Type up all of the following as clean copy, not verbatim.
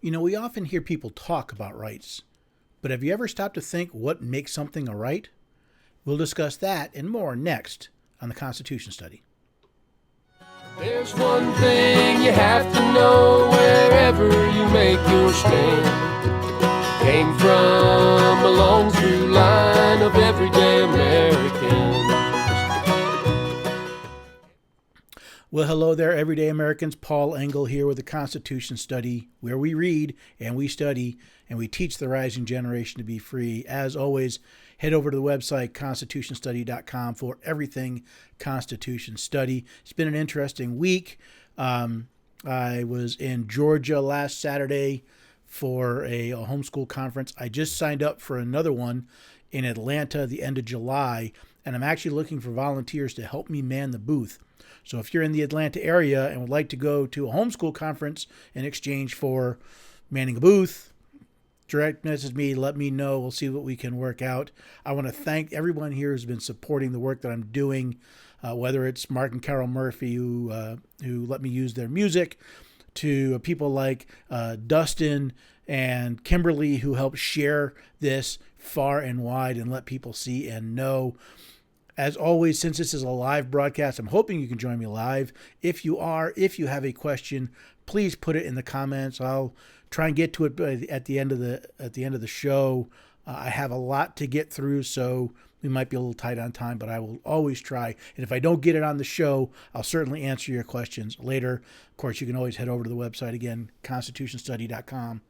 We often hear people talk about rights, but have you ever stopped to think what makes something a right? We'll discuss that and more next on the Constitution Study. There's one thing you have to know wherever you make your stand. Came from a long through line of everyday Americans. Well, hello there, everyday Americans. Paul Engel here with the Constitution Study, where we read and we study and we teach the rising generation to be free. As always, head over to the website, constitutionstudy.com, for everything Constitution Study. It's been an interesting week. I was in Georgia last Saturday for a homeschool conference. I just signed up for another one in Atlanta the end of July, and I'm actually looking for volunteers to help me man the booth. So if you're in the Atlanta area and would like to go to a homeschool conference in exchange for manning a booth, direct message me, let me know. We'll see what we can work out. I want to thank everyone here who's been supporting the work that I'm doing, whether it's Mark and Carol Murphy who let me use their music, to people like Dustin and Kimberly who help share this far and wide and let people see and know. As always, since this is a live broadcast, I'm hoping you can join me live. If you have a question, please put it in the comments. I'll try and get to it at the end of the show. I have a lot to get through, so we might be a little tight on time, but I will always try. And if I don't get it on the show, I'll certainly answer your questions later. Of course, you can always head over to the website again, constitutionstudy.com,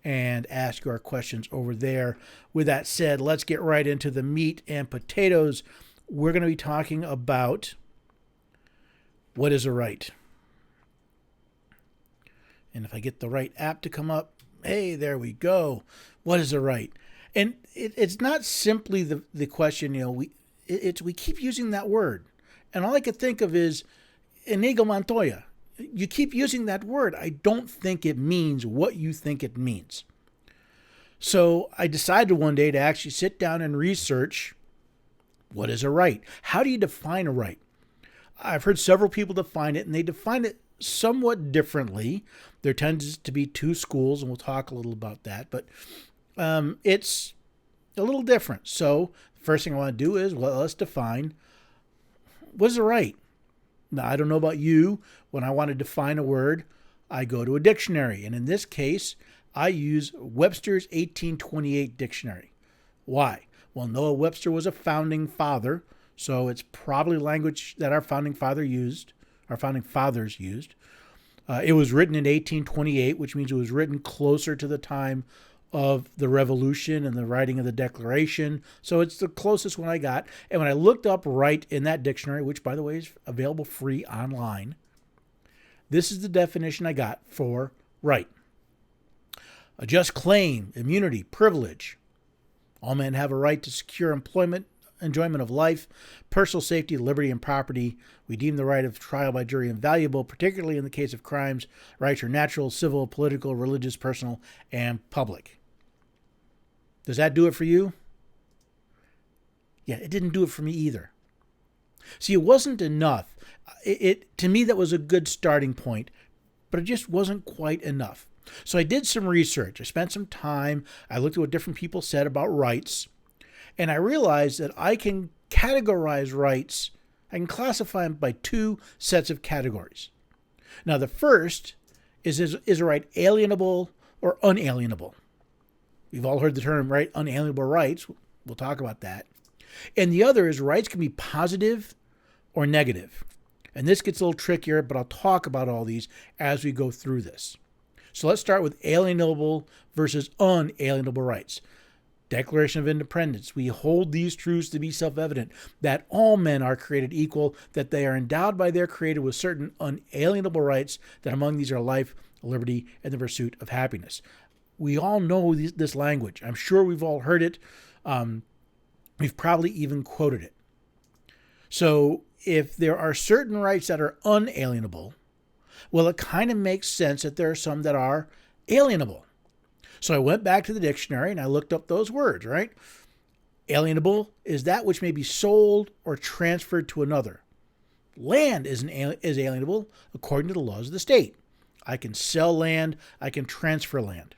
and ask your questions over there. With that said, let's get right into the meat and potatoes. We're going to be talking about what is a right. And if I get the right app to come up, hey, there we go. What is a right? And it's not simply the question, we keep using that word. And all I could think of is Inigo Montoya. You keep using that word. I don't think it means what you think it means. So I decided one day to actually sit down and research what is a right. How do you define a right? I've heard several people define it, and they define it somewhat differently. There tends to be two schools, and we'll talk a little about that, but it's a little different. So the first thing I want to do is, let's define what is a right. Now, I don't know about you. When I want to define a word, I go to a dictionary, and in this case, I use Webster's 1828 dictionary. Why? Well, Noah Webster was a founding father, so it's probably language that our founding fathers used. It was written in 1828, which means it was written closer to the time of the Revolution and the writing of the Declaration. So it's the closest one I got. And when I looked up right in that dictionary, which, by the way, is available free online, this is the definition I got for right. A just claim, immunity, privilege. All men have a right to secure employment, enjoyment of life, personal safety, liberty, and property. We deem the right of trial by jury invaluable, particularly in the case of crimes. Rights are natural, civil, political, religious, personal, and public. Does that do it for you? Yeah, it didn't do it for me either. See, it wasn't enough. To me, that was a good starting point, but it just wasn't quite enough. So I did some research. I spent some time. I looked at what different people said about rights. And I realized that I can categorize rights. I can classify them by two sets of categories. Now, the first is a right alienable or unalienable? We've all heard the term, right? Unalienable rights. We'll talk about that. And the other is rights can be positive or negative. And this gets a little trickier, but I'll talk about all these as we go through this. So let's start with alienable versus unalienable rights. Declaration of Independence. We hold these truths to be self-evident, that all men are created equal, that they are endowed by their Creator with certain unalienable rights, that among these are life, liberty, and the pursuit of happiness. We all know this language. I'm sure we've all heard it. We've probably even quoted it. So if there are certain rights that are unalienable, well, it kind of makes sense that there are some that are alienable. So I went back to the dictionary and I looked up those words, right? Alienable is that which may be sold or transferred to another. Land is alienable according to the laws of the state. I can sell land. I can transfer land.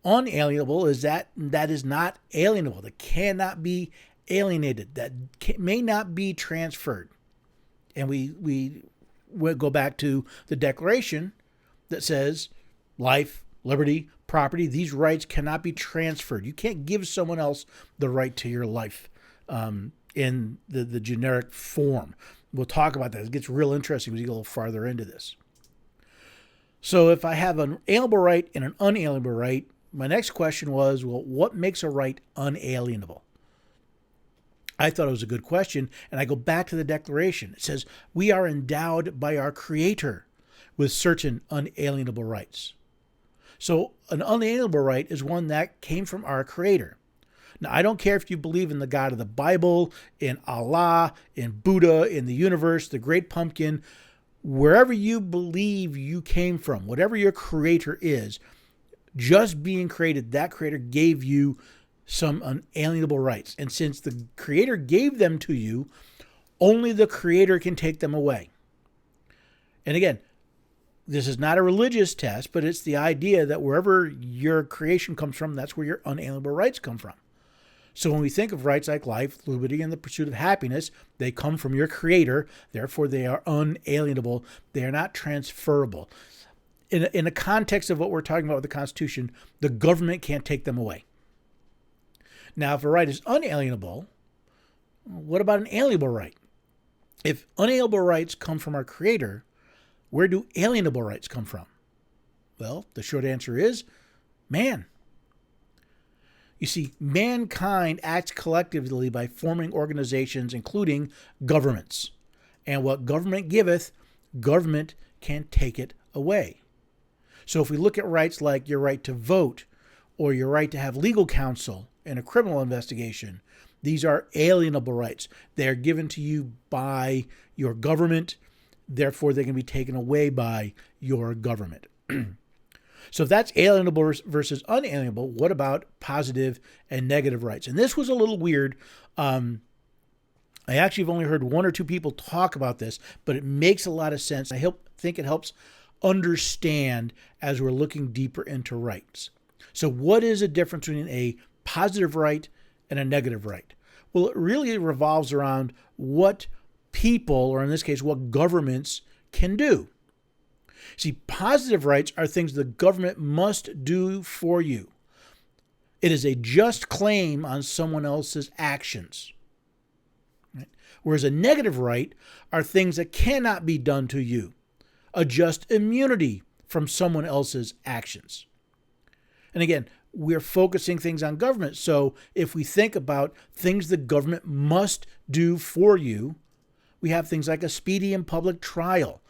Unalienable is that is not alienable. That cannot be alienated. That may not be transferred. And we go back to the Declaration that says life, liberty, property, these rights cannot be transferred. You can't give someone else the right to your life in the generic form. We'll talk about that. It gets real interesting as you go a little farther into this. So if I have an alienable right and an unalienable right, my next question was, well, what makes a right unalienable? I thought it was a good question, and I go back to the Declaration. It says, we are endowed by our Creator with certain unalienable rights. So an unalienable right is one that came from our Creator. Now, I don't care if you believe in the God of the Bible, in Allah, in Buddha, in the universe, the Great Pumpkin, wherever you believe you came from, whatever your Creator is, just being created, that Creator gave you some unalienable rights. And since the Creator gave them to you, only the Creator can take them away. And again, this is not a religious test, but it's the idea that wherever your creation comes from, that's where your unalienable rights come from. So when we think of rights like life, liberty, and the pursuit of happiness, they come from your Creator. Therefore, they are unalienable. They are not transferable. In the context of what we're talking about with the Constitution, the government can't take them away. Now, if a right is unalienable, what about an alienable right? If unalienable rights come from our Creator, where do alienable rights come from? Well, the short answer is man. You see, mankind acts collectively by forming organizations, including governments. And what government giveth, government can take it away. So if we look at rights like your right to vote or your right to have legal counsel in a criminal investigation, these are alienable rights. They are given to you by your government. Therefore, they can be taken away by your government. So if that's alienable versus unalienable, what about positive and negative rights? And this was a little weird. I actually have only heard one or two people talk about this, but it makes a lot of sense. I think it helps understand as we're looking deeper into rights. So what is the difference between a positive right and a negative right? Well, it really revolves around what people, or in this case, what governments can do. See, positive rights are things the government must do for you. It is a just claim on someone else's actions. Right? Whereas a negative right are things that cannot be done to you. A just immunity from someone else's actions. And again, we're focusing things on government. So if we think about things the government must do for you, we have things like a speedy and public trial.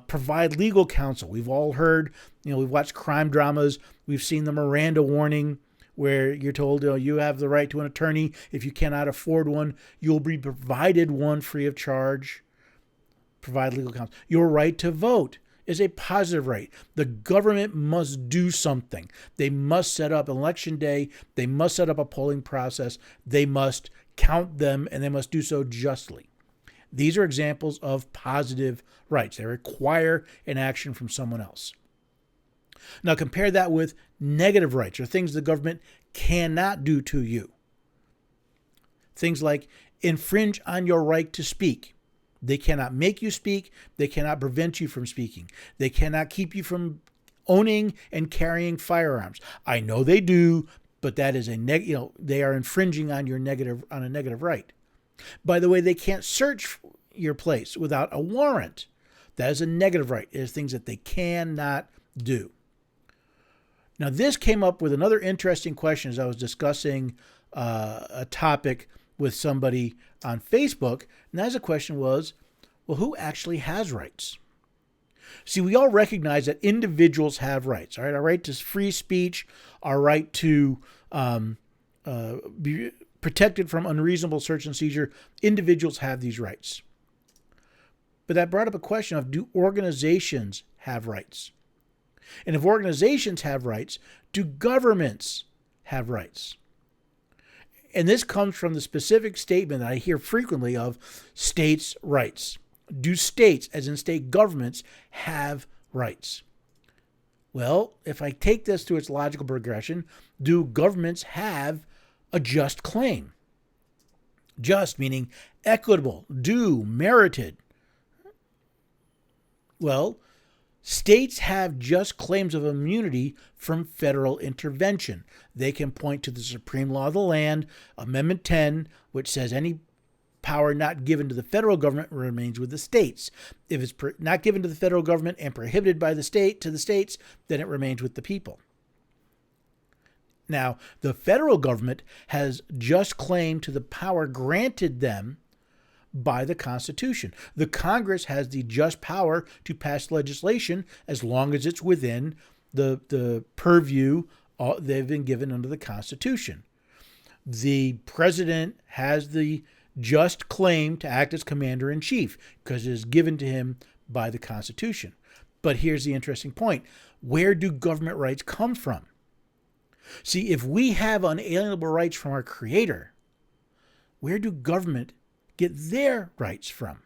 Provide legal counsel. We've all heard, we've watched crime dramas. We've seen the Miranda warning where you're told you have the right to an attorney. If you cannot afford one, you'll be provided one free of charge. Provide legal counsel. Your right to vote is a positive right. The government must do something. They must set up election day. They must set up a polling process. They must count them, and they must do so justly. These are examples of positive rights. They require an action from someone else. Now compare that with negative rights, or things the government cannot do to you. Things like infringe on your right to speak. They cannot make you speak. They cannot prevent you from speaking. They cannot keep you from owning and carrying firearms. I know they do, but that is they are infringing on a negative right. By the way, they can't search your place without a warrant. That is a negative right. It is things that they cannot do. Now, this came up with another interesting question as I was discussing a topic with somebody on Facebook. And that question was, well, who actually has rights? See, we all recognize that individuals have rights. All right, our right to free speech, our right to be protected from unreasonable search and seizure. Individuals have these rights. But that brought up a question of, do organizations have rights? And if organizations have rights, do governments have rights? And this comes from the specific statement that I hear frequently of states' rights. Do states, as in state governments, have rights? Well, if I take this to its logical progression, do governments have a just claim? Just meaning equitable, due, merited. Well, states have just claims of immunity from federal intervention. They can point to the Supreme Law of the Land, Amendment 10, which says any power not given to the federal government remains with the states. If it's not given to the federal government and prohibited by the state to the states, then it remains with the people. Now, the federal government has just claim to the power granted them by the Constitution. The Congress has the just power to pass legislation as long as it's within the purview they've been given under the Constitution. The president has the just claim to act as commander-in-chief because it is given to him by the Constitution. But here's the interesting point. Where do government rights come from? See, if we have unalienable rights from our Creator, where do government get their rights from?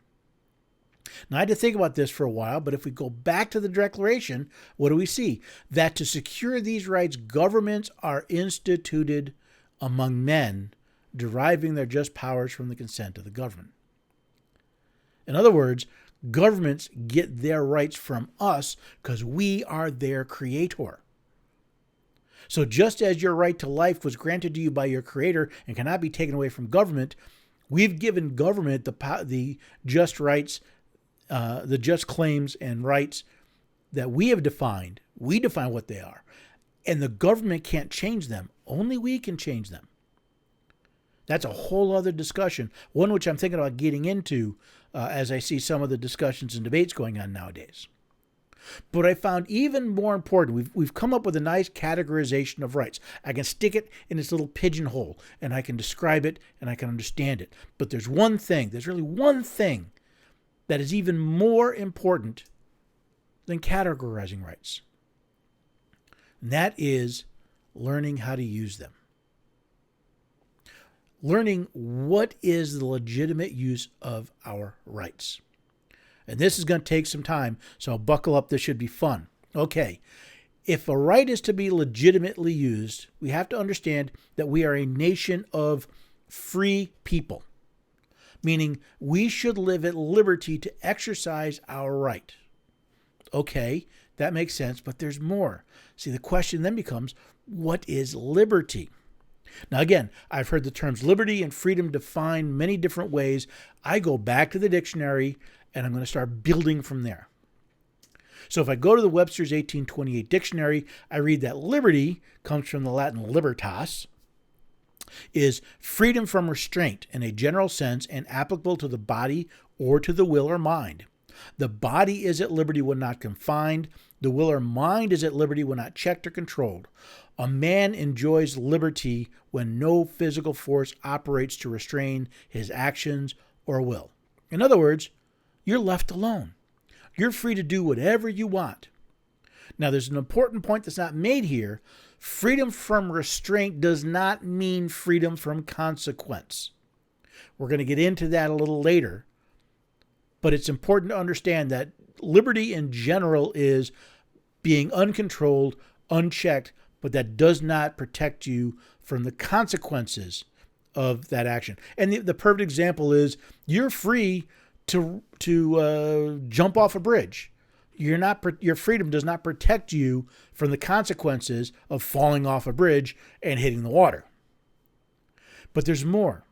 Now, I had to think about this for a while, but if we go back to the Declaration, what do we see? That to secure these rights, governments are instituted among men, deriving their just powers from the consent of the government. In other words, governments get their rights from us because we are their creator. So just as your right to life was granted to you by your Creator and cannot be taken away from government, we've given government the just rights, the just claims and rights that we have defined. We define what they are. And the government can't change them. Only we can change them. That's a whole other discussion, one which I'm thinking about getting into as I see some of the discussions and debates going on nowadays. But I found even more important, we've come up with a nice categorization of rights. I can stick it in this little pigeonhole, and I can describe it, and I can understand it. But there's really one thing that is even more important than categorizing rights. And that is learning how to use them. Learning what is the legitimate use of our rights. And this is going to take some time, so buckle up. This should be fun. Okay, if a right is to be legitimately used, we have to understand that we are a nation of free people, meaning we should live at liberty to exercise our right. Okay, that makes sense, but there's more. See, the question then becomes, what is liberty? Now, again, I've heard the terms liberty and freedom defined many different ways. I go back to the dictionary, and I'm going to start building from there. So if I go to the Webster's 1828 dictionary, I read that liberty comes from the Latin libertas, is freedom from restraint in a general sense and applicable to the body or to the will or mind. The body is at liberty when not confined. The will or mind is at liberty when not checked or controlled. A man enjoys liberty when no physical force operates to restrain his actions or will. In other words, you're left alone. You're free to do whatever you want. Now, there's an important point that's not made here. Freedom from restraint does not mean freedom from consequence. We're going to get into that a little later. But it's important to understand that liberty in general is being uncontrolled, unchecked, but that does not protect you from the consequences of that action. And the perfect example is you're free to jump off a bridge. Your freedom does not protect you from the consequences of falling off a bridge and hitting the water. But there's more.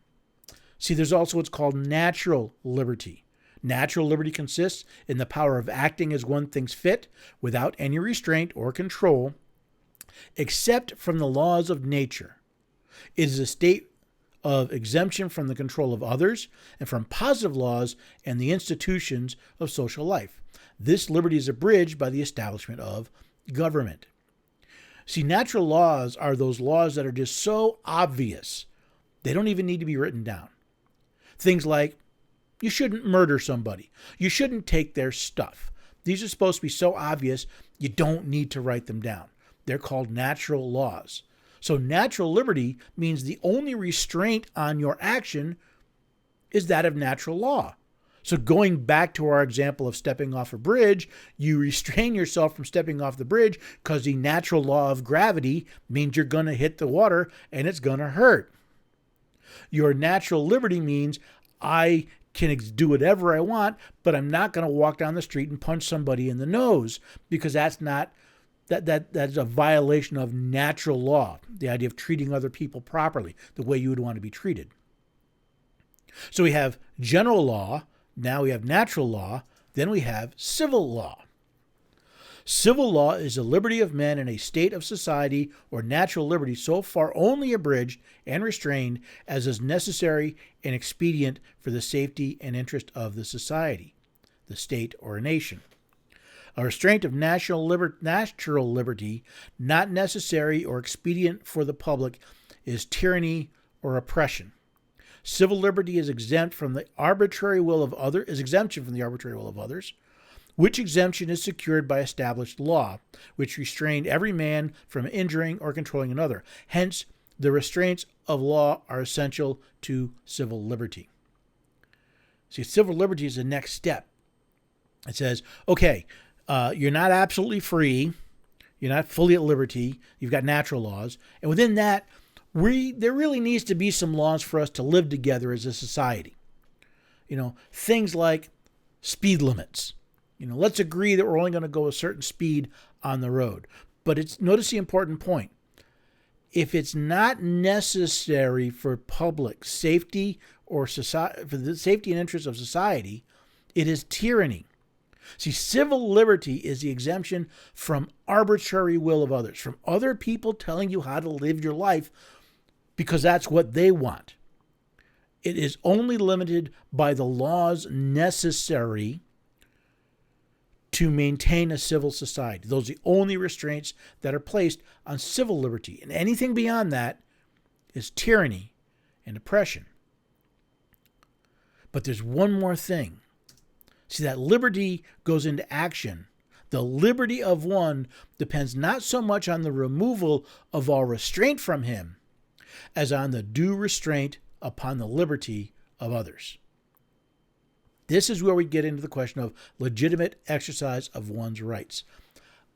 See, there's also what's called natural liberty. Natural liberty consists in the power of acting as one thinks fit without any restraint or control, except from the laws of nature. It is a state of exemption from the control of others and from positive laws and the institutions of social life. This liberty is abridged by the establishment of government. See, natural laws are those laws that are just so obvious, they don't even need to be written down. Things like, you shouldn't murder somebody. You shouldn't take their stuff. These are supposed to be so obvious, you don't need to write them down. They're called natural laws. So natural liberty means the only restraint on your action is that of natural law. So going back to our example of stepping off a bridge, you restrain yourself from stepping off the bridge because the natural law of gravity means you're going to hit the water and it's going to hurt. Your natural liberty means I can do whatever I want, but I'm not going to walk down the street and punch somebody in the nose, because that's a violation of natural law, the idea of treating other people properly, the way you would want to be treated. So we have general law, now we have natural law, then we have civil law. Civil law is the liberty of men in a state of society or natural liberty so far only abridged and restrained as is necessary and expedient for the safety and interest of the society, the state, or a nation. A restraint of natural liberty, not necessary or expedient for the public, is tyranny or oppression. Civil liberty is exempt from the arbitrary will of others, which exemption is secured by established law, which restrained every man from injuring or controlling another. Hence, the restraints of law are essential to civil liberty. See, civil liberty is the next step. It says, okay, you're not absolutely free, you're not fully at liberty, you've got natural laws, and within that, there really needs to be some laws for us to live together as a society. Things like speed limits. Let's agree that we're only going to go a certain speed on the road. But notice the important point. If it's not necessary for public safety or society, for the safety and interest of society, it is tyranny. See, civil liberty is the exemption from arbitrary will of others, from other people telling you how to live your life because that's what they want. It is only limited by the laws necessary to maintain a civil society. Those are the only restraints that are placed on civil liberty. And anything beyond that is tyranny and oppression. But there's one more thing. See, that liberty goes into action. The liberty of one depends not so much on the removal of all restraint from him as on the due restraint upon the liberty of others. This is where we get into the question of legitimate exercise of one's rights.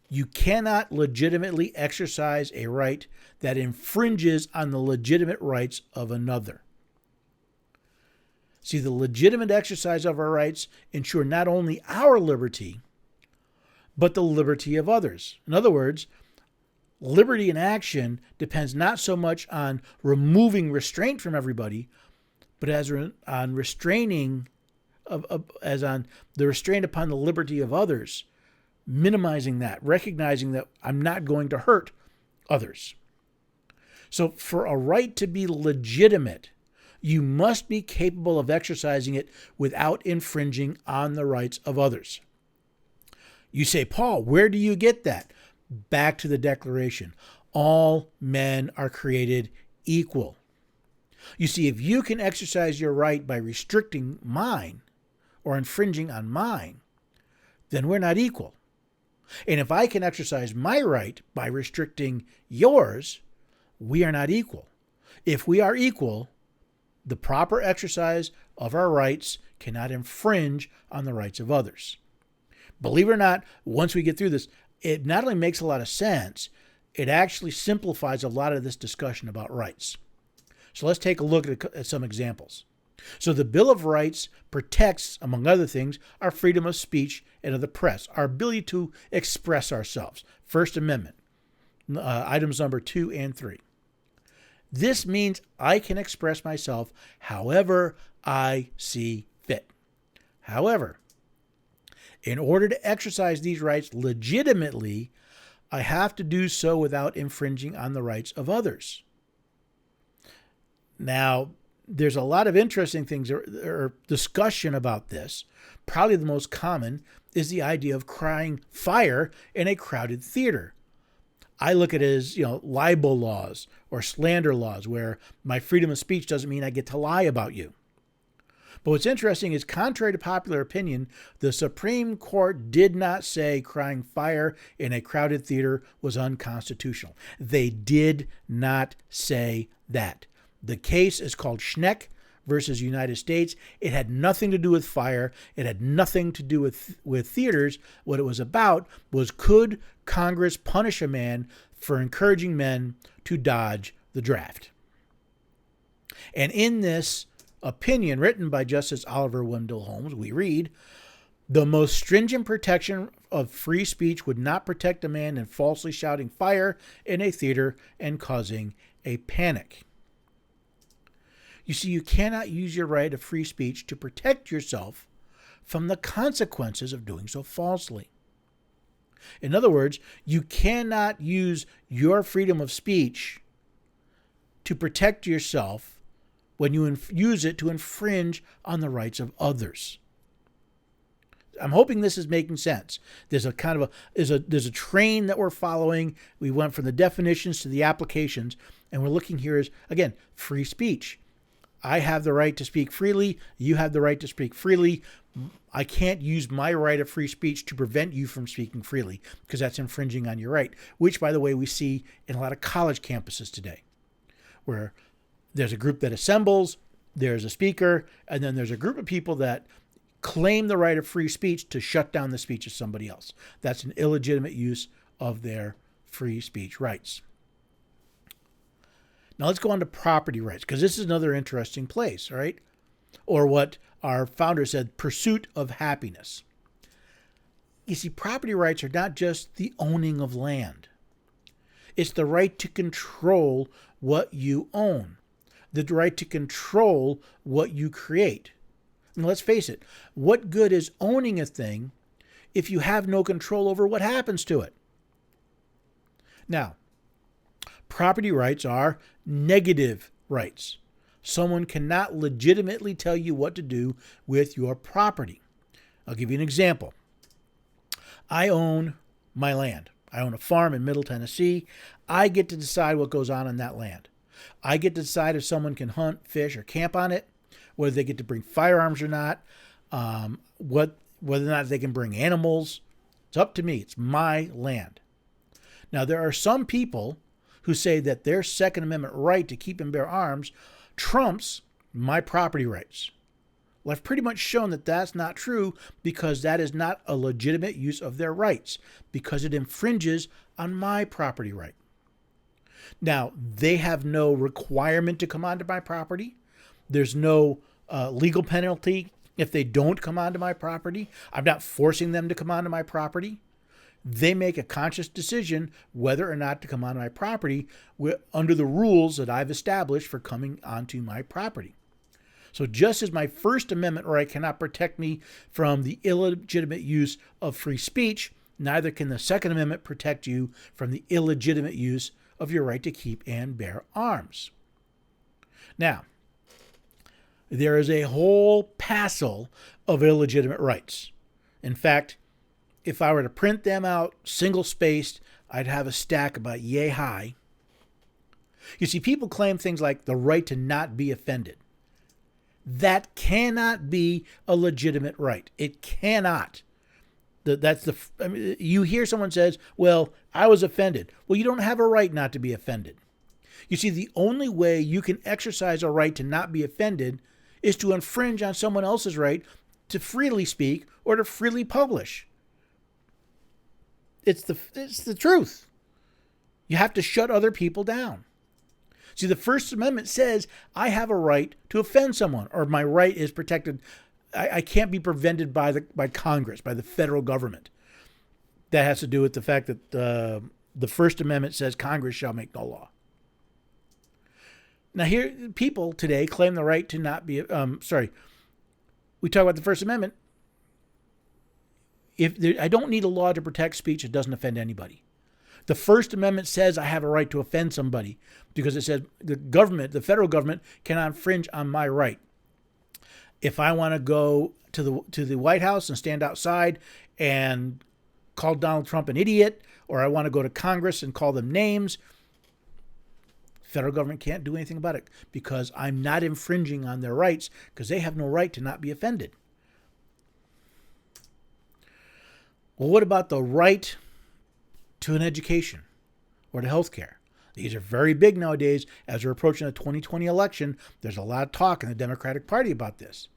You cannot legitimately exercise a right that infringes on the legitimate rights of another. See, the legitimate exercise of our rights ensure not only our liberty, but the liberty of others. In other words, liberty in action depends not so much on removing restraint from everybody, but on restraining as on the restraint upon the liberty of others, minimizing that, recognizing that I'm not going to hurt others. So for a right to be legitimate, you must be capable of exercising it without infringing on the rights of others. You say, Paul, where do you get that? Back to the Declaration. All men are created equal. You see, if you can exercise your right by restricting mine or infringing on mine, then we're not equal. And if I can exercise my right by restricting yours, we are not equal. If we are equal, the proper exercise of our rights cannot infringe on the rights of others. Believe it or not, once we get through this, it not only makes a lot of sense, it actually simplifies a lot of this discussion about rights. So let's take a look at some examples. So the Bill of Rights protects, among other things, our freedom of speech and of the press, our ability to express ourselves. First Amendment, items number 2 and 3. This means I can express myself however I see fit. However, in order to exercise these rights legitimately, I have to do so without infringing on the rights of others. Now, there's a lot of interesting things or discussion about this. Probably the most common is the idea of crying fire in a crowded theater. I look at it as, libel laws or slander laws, where my freedom of speech doesn't mean I get to lie about you. But what's interesting is, contrary to popular opinion, the Supreme Court did not say crying fire in a crowded theater was unconstitutional. They did not say that. The case is called Schneck versus United States. It had nothing to do with fire. It had nothing to do with theaters. What it was about was, could Congress punish a man for encouraging men to dodge the draft? And in this opinion written by Justice Oliver Wendell Holmes, we read, the most stringent protection of free speech would not protect a man in falsely shouting fire in a theater and causing a panic. You see, you cannot use your right of free speech to protect yourself from the consequences of doing so falsely. In other words, you cannot use your freedom of speech to protect yourself when you use it to infringe on the rights of others. I'm hoping this is making sense. There's a kind of there's a train that we're following. We went from the definitions to the applications, and we're looking here as, again, free speech. I have the right to speak freely. You have the right to speak freely. I can't use my right of free speech to prevent you from speaking freely, because that's infringing on your right, which, by the way, we see in a lot of college campuses today, where there's a group that assembles, there's a speaker, and then there's a group of people that claim the right of free speech to shut down the speech of somebody else. That's an illegitimate use of their free speech rights. Now let's go on to property rights, because this is another interesting place, right? Or what our founder said, pursuit of happiness. You see, property rights are not just the owning of land. It's the right to control what you own, the right to control what you create. And let's face it, what good is owning a thing if you have no control over what happens to it? Now, property rights are negative rights. Someone cannot legitimately tell you what to do with your property. I'll give you an example. I own my land. I own a farm in Middle Tennessee. I get to decide what goes on that land. I get to decide if someone can hunt, fish, or camp on it, whether they get to bring firearms or not, whether or not they can bring animals. It's up to me. It's my land. Now, there are some people who say that their Second Amendment right to keep and bear arms trumps my property rights. Well, I've pretty much shown that that's not true, because that is not a legitimate use of their rights, because it infringes on my property right. Now, they have no requirement to come onto my property. There's no legal penalty if they don't come onto my property. I'm not forcing them to come onto my property. They make a conscious decision whether or not to come onto my property under the rules that I've established for coming onto my property. So just as my First Amendment right cannot protect me from the illegitimate use of free speech, neither can the Second Amendment protect you from the illegitimate use of your right to keep and bear arms. Now, there is a whole passel of illegitimate rights. In fact, if I were to print them out single-spaced, I'd have a stack about yay high. You see, people claim things like the right to not be offended. That cannot be a legitimate right. It cannot. You hear someone says, well, I was offended. Well, you don't have a right not to be offended. You see, the only way you can exercise a right to not be offended is to infringe on someone else's right to freely speak or to freely publish. It's the truth. You have to shut other people down. See, the First Amendment says I have a right to offend someone, or my right is protected. I can't be prevented by Congress, by the federal government. That has to do with the fact that the First Amendment says Congress shall make no law. Now, here, people today claim the right to not be, we talk about the First Amendment. I don't need a law to protect speech that doesn't offend anybody. The First Amendment says I have a right to offend somebody because it says the federal government cannot infringe on my right. If I want to go to the White House and stand outside and call Donald Trump an idiot, or I want to go to Congress and call them names, federal government can't do anything about it because I'm not infringing on their rights, because they have no right to not be offended. Well, what about the right to an education or to health care? These are very big nowadays. As we're approaching the 2020 election, there's a lot of talk in the Democratic Party about this.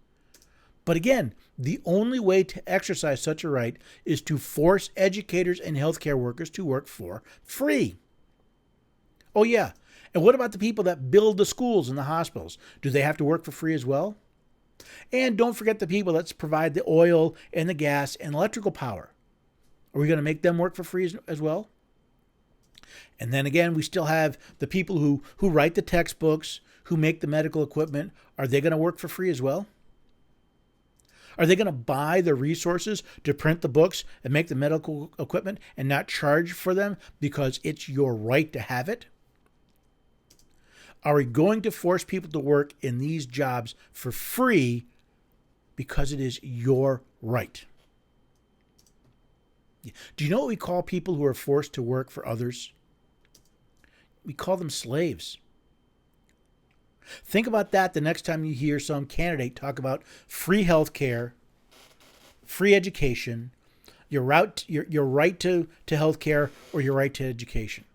But again, the only way to exercise such a right is to force educators and healthcare workers to work for free. Oh yeah, and what about the people that build the schools and the hospitals? Do they have to work for free as well? And don't forget the people that provide the oil and the gas and electrical power. Are we going to make them work for free as well? And then again, we still have the people who write the textbooks, who make the medical equipment. Are they going to work for free as well? Are they going to buy the resources to print the books and make the medical equipment and not charge for them because it's your right to have it? Are we going to force people to work in these jobs for free because it is your right? Do you know what we call people who are forced to work for others? We call them slaves. Think about that the next time you hear some candidate talk about free health care, free education, your right to health care, or your right to education.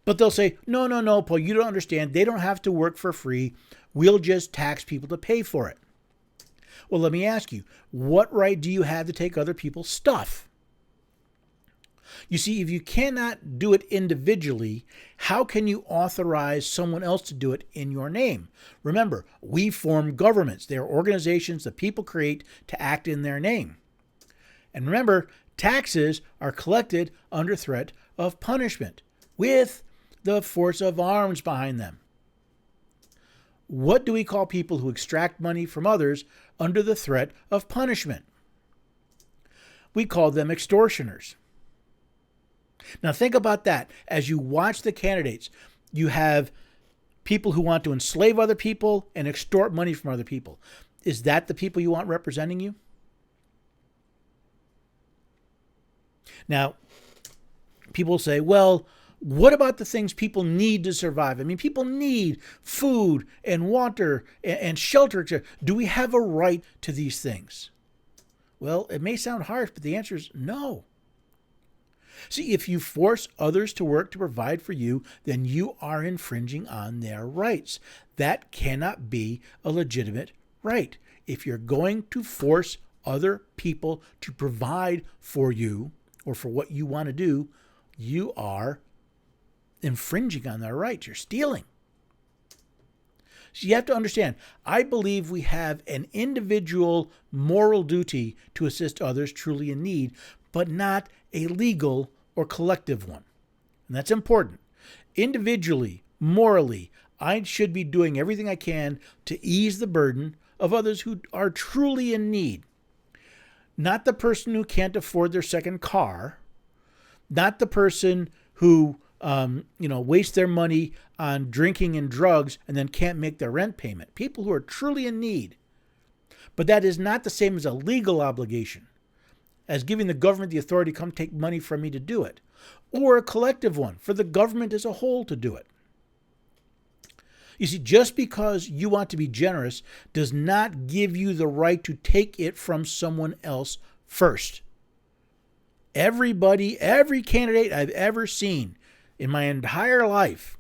But they'll say, no, Paul, you don't understand. They don't have to work for free. We'll just tax people to pay for it. Well, let me ask you, what right do you have to take other people's stuff? You see, if you cannot do it individually, how can you authorize someone else to do it in your name? Remember, we form governments. They are organizations that people create to act in their name. And remember, taxes are collected under threat of punishment with the force of arms behind them. What do we call people who extract money from others under the threat of punishment? We call them extortioners. Now think about that. As you watch the candidates, you have people who want to enslave other people and extort money from other people. Is that the people you want representing you? Now, people say, well, what about the things people need to survive? I mean, people need food and water and shelter. Do we have a right to these things? Well, it may sound harsh, but the answer is no. See, if you force others to work to provide for you, then you are infringing on their rights. That cannot be a legitimate right. If you're going to force other people to provide for you or for what you want to do, you are infringing on their rights. You're stealing. So you have to understand, I believe we have an individual moral duty to assist others truly in need, but not a legal or collective one. And that's important. Individually, morally, I should be doing everything I can to ease the burden of others who are truly in need. Not the person who can't afford their second car, not the person who waste their money on drinking and drugs and then can't make their rent payment. People who are truly in need. But that is not the same as a legal obligation, as giving the government the authority to come take money from me to do it, or a collective one for the government as a whole to do it. You see, just because you want to be generous does not give you the right to take it from someone else first. Every candidate I've ever seen in my entire life,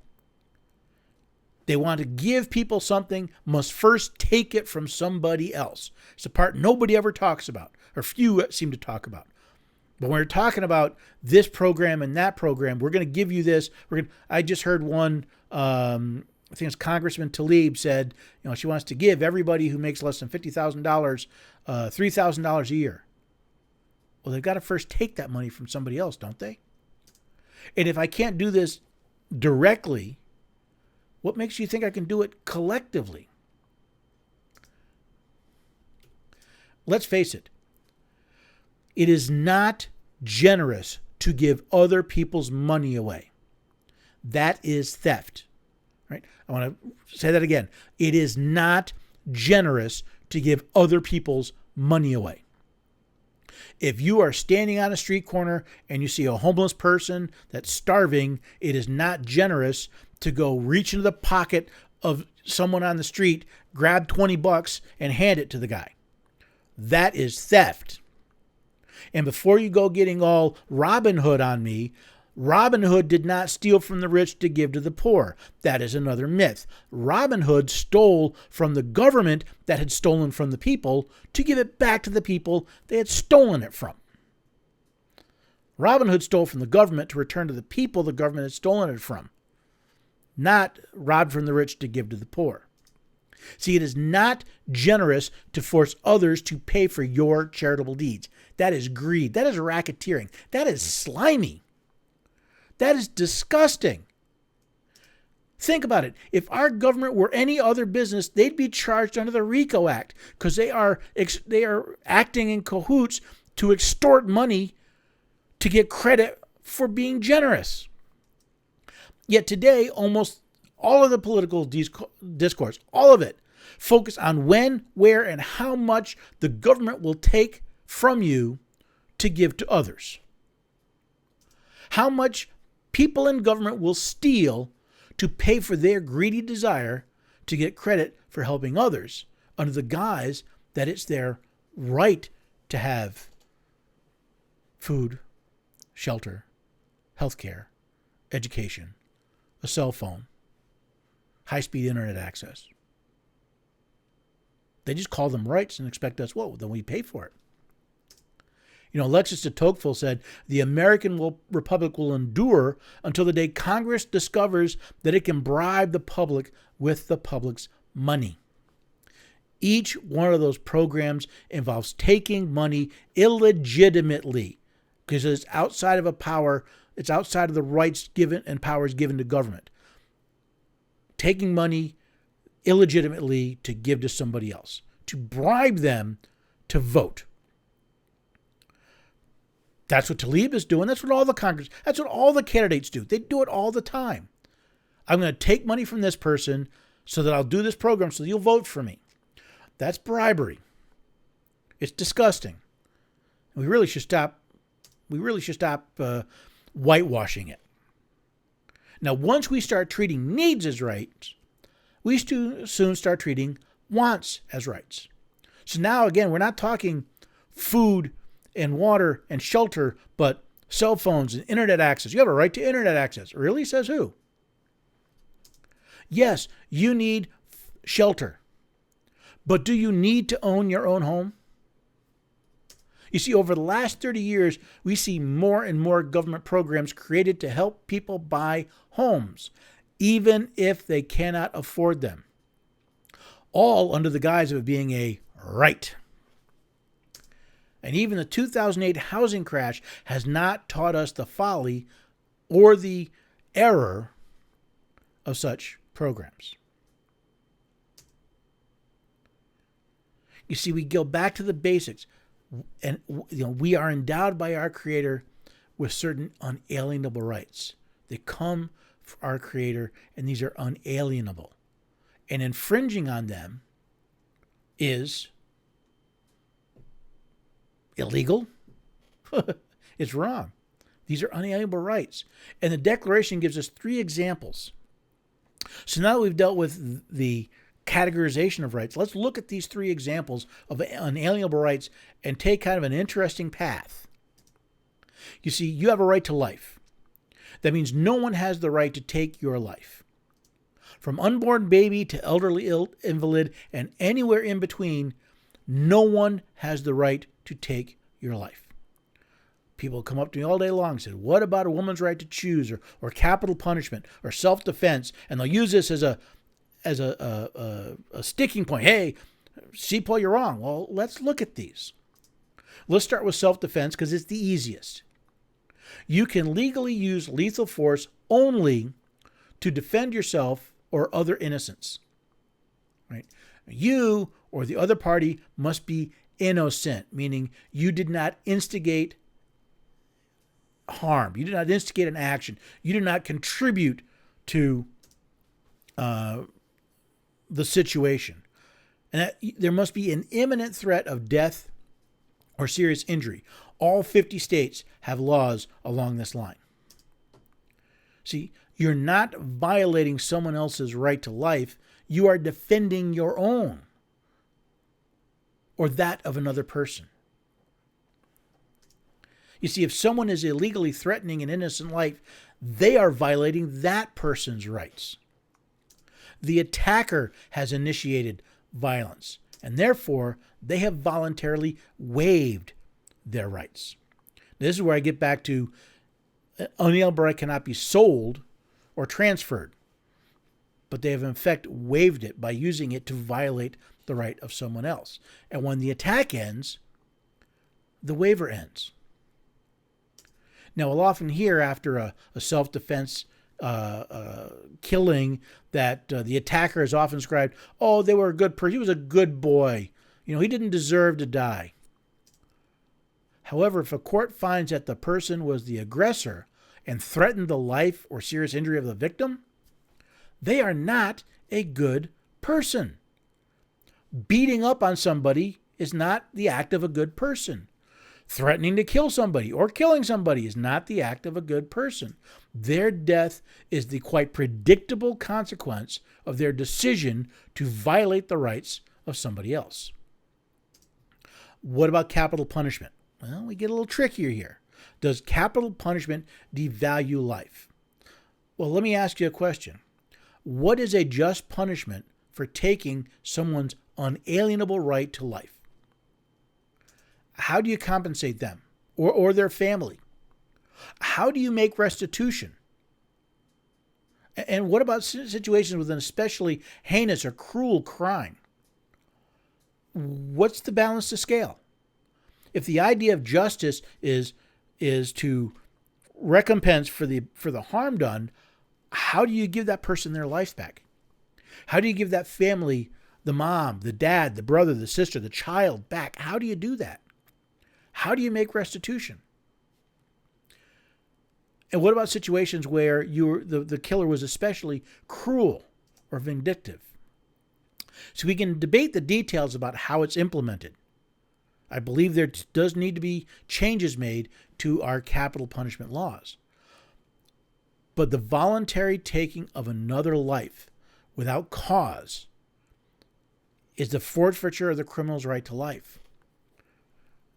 they want to give people something, must first take it from somebody else. It's the part nobody ever talks about, or few seem to talk about. But when we're talking about this program and that program, we're going to give you this. I just heard one, I think it's Congressman Tlaib said, she wants to give everybody who makes less than $50,000 $3,000 a year. Well, they've got to first take that money from somebody else, don't they? And if I can't do this directly, what makes you think I can do it collectively? Let's face it. It is not generous to give other people's money away. That is theft. Right? I want to say that again. It is not generous to give other people's money away. If you are standing on a street corner and you see a homeless person that's starving, it is not generous to go reach into the pocket of someone on the street, grab $20 and hand it to the guy. That is theft. And before you go getting all Robin Hood on me, Robin Hood did not steal from the rich to give to the poor. That is another myth. Robin Hood stole from the government that had stolen from the people to give it back to the people they had stolen it from. Robin Hood stole from the government to return to the people the government had stolen it from, not robbed from the rich to give to the poor. See, it is not generous to force others to pay for your charitable deeds. That is greed. That is racketeering. That is slimy. That is disgusting. Think about it. If our government were any other business, they'd be charged under the RICO Act because they are acting in cahoots to extort money to get credit for being generous. Yet today, almost all of the political discourse, all of it, focus on when, where, and how much the government will take from you to give to others. How much people in government will steal to pay for their greedy desire to get credit for helping others under the guise that it's their right to have food, shelter, healthcare, education, a cell phone, high-speed internet access. They just call them rights and expect us, well, then we pay for it. You know, Alexis de Tocqueville said, the American Republic will endure until the day Congress discovers that it can bribe the public with the public's money. Each one of those programs involves taking money illegitimately because it's outside of a power, it's outside of the rights given and powers given to government. Taking money illegitimately to give to somebody else, to bribe them to vote. That's what Tlaib is doing. That's what that's what all the candidates do. They do it all the time. I'm going to take money from this person so that I'll do this program so you'll vote for me. That's bribery. It's disgusting. We really should stop whitewashing it. Now, once we start treating needs as rights, we soon start treating wants as rights. So now, again, we're not talking food and water and shelter, but cell phones and internet access. You have a right to internet access. Really? Says who? Yes, you need shelter. But do you need to own your own home? You see, over the last 30 years, we see more and more government programs created to help people buy homes, even if they cannot afford them. All under the guise of it being a right. And even the 2008 housing crash has not taught us the folly or the error of such programs. You see, we go back to the basics, and we are endowed by our Creator with certain unalienable rights. They come from our Creator, and these are unalienable. And infringing on them is illegal. It's wrong. These are unalienable rights. And the Declaration gives us 3 examples. So now that we've dealt with the categorization of rights, let's look at these 3 examples of unalienable rights and take kind of an interesting path. You see, you have a right to life. That means no one has the right to take your life. From unborn baby to elderly invalid and anywhere in between, no one has the right to take your life. People come up to me all day long and say, what about a woman's right to choose or capital punishment or self-defense? And they'll use this as a sticking point. Hey, see, Paul, you're wrong. Well, let's look at these. Let's start with self-defense because it's the easiest. You can legally use lethal force only to defend yourself or other innocents. Right? You or the other party must be innocent, meaning you did not instigate harm. You did not instigate an action. You did not contribute to the situation. And that there must be an imminent threat of death or serious injury. All 50 states have laws along this line. See, you're not violating someone else's right to life. You are defending your own or that of another person. You see, if someone is illegally threatening an innocent life, they are violating that person's rights. The attacker has initiated violence, and therefore they have voluntarily waived their rights. This is where I get back to unalienable right cannot be sold or transferred, but they have in effect waived it by using it to violate the right of someone else. And when the attack ends, the waiver ends. Now, we'll often hear after a self-defense killing that the attacker is often described, oh, they were a good person. He was a good boy. He didn't deserve to die. However, if a court finds that the person was the aggressor and threatened the life or serious injury of the victim, they are not a good person. Beating up on somebody is not the act of a good person. Threatening to kill somebody or killing somebody is not the act of a good person. Their death is the quite predictable consequence of their decision to violate the rights of somebody else. What about capital punishment? Well, we get a little trickier here. Does capital punishment devalue life? Well, let me ask you a question. What is a just punishment for taking someone's unalienable right to life? How do you compensate them or their family? How do you make restitution? And what about situations with an especially heinous or cruel crime? What's the balance to scale? If the idea of justice is to recompense for the harm done, how do you give that person their life back? How do you give that family, the mom, the dad, the brother, the sister, the child back? How do you do that? How do you make restitution? And what about situations where the killer was especially cruel or vindictive? So we can debate the details about how it's implemented. I believe there does need to be changes made to our capital punishment laws. But the voluntary taking of another life without cause is the forfeiture of the criminal's right to life.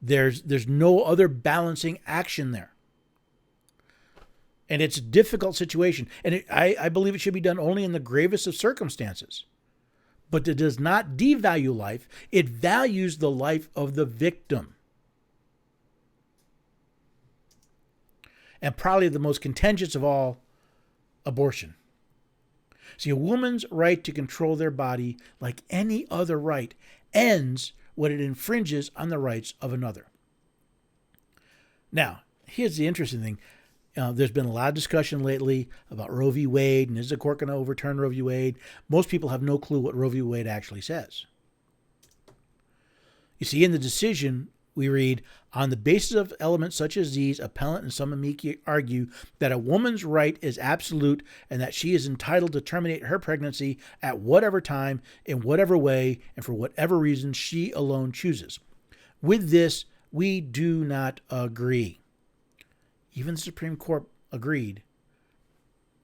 There's no other balancing action there. And it's a difficult situation. And I believe it should be done only in the gravest of circumstances. But it does not devalue life. It values the life of the victim. And probably the most contentious of all, abortion. See, a woman's right to control their body, like any other right, ends when it infringes on the rights of another. Now, here's the interesting thing. There's been a lot of discussion lately about Roe v. Wade, and is the court going to overturn Roe v. Wade? Most people have no clue what Roe v. Wade actually says. You see, in the decision, we read, on the basis of elements such as these, appellant and some amici argue that a woman's right is absolute and that she is entitled to terminate her pregnancy at whatever time, in whatever way, and for whatever reason she alone chooses. With this, we do not agree. Even the Supreme Court agreed,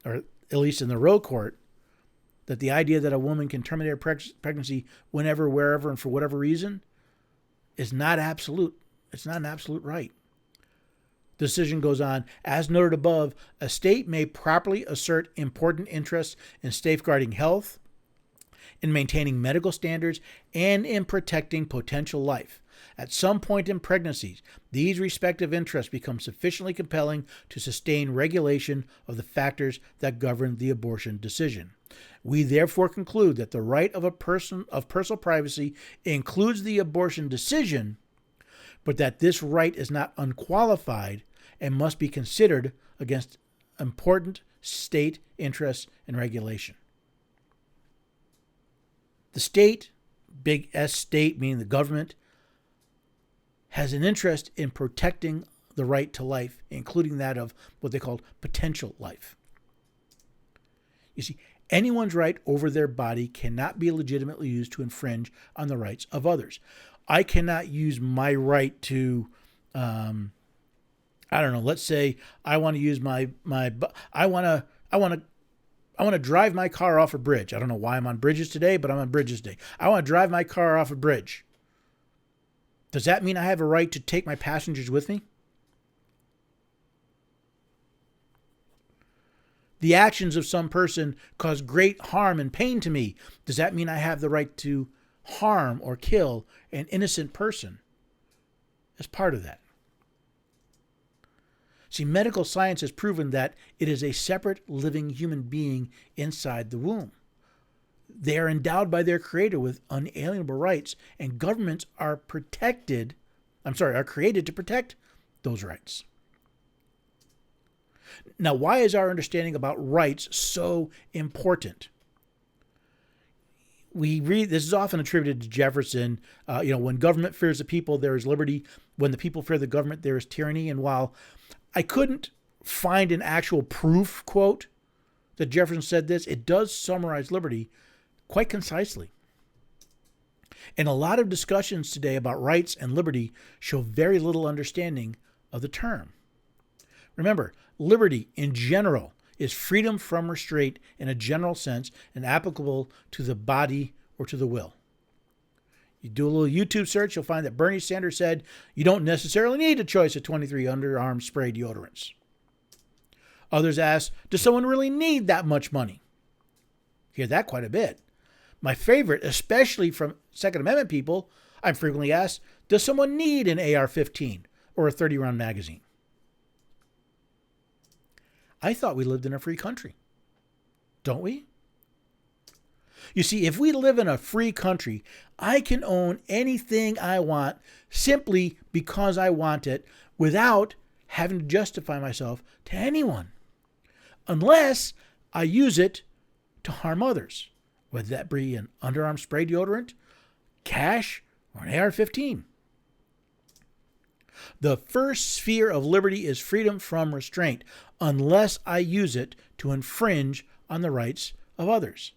or at least in the Roe court, that the idea that a woman can terminate her pregnancy whenever, wherever, and for whatever reason is not absolute. It's not an absolute right. The decision goes on, as noted above, a state may properly assert important interests in safeguarding health, in maintaining medical standards, and in protecting potential life. At some point in pregnancies, these respective interests become sufficiently compelling to sustain regulation of the factors that govern the abortion decision. We therefore conclude that the right of personal privacy includes the abortion decision, but that this right is not unqualified and must be considered against important state interests and regulation. The state, big S state, meaning the government, has an interest in protecting the right to life, including that of what they call potential life. You see, anyone's right over their body cannot be legitimately used to infringe on the rights of others. I cannot use my right to, let's say I want to use I want to drive my car off a bridge. I don't know why I'm on bridges today, but I'm on bridges today. I want to drive my car off a bridge. Does that mean I have a right to take my passengers with me? the actions of some person cause great harm and pain to me. Does that mean I have the right to harm or kill an innocent person as part of that? See, medical science has proven that it is a separate living human being inside the womb. They are endowed by their creator with unalienable rights, and governments are created to protect those rights. Now, why is our understanding about rights so important? We read, this is often attributed to Jefferson, when government fears the people, there is liberty. When the people fear the government, there is tyranny. And while I couldn't find an actual proof quote that Jefferson said this, it does summarize liberty quite concisely. And a lot of discussions today about rights and liberty show very little understanding of the term. Remember, liberty in general is freedom from restraint in a general sense and applicable to the body or to the will. You do a little YouTube search, you'll find that Bernie Sanders said you don't necessarily need a choice of 23 underarm spray deodorants. Others ask, does someone really need that much money? You hear that quite a bit. My favorite, especially from Second Amendment people, I'm frequently asked, does someone need an AR-15 or a 30-round magazine? I thought we lived in a free country. Don't we? You see, if we live in a free country, I can own anything I want simply because I want it without having to justify myself to anyone. Unless I use it to harm others, whether that be an underarm spray deodorant, cash, or an AR-15. The first sphere of liberty is freedom from restraint, unless I use it to infringe on the rights of others.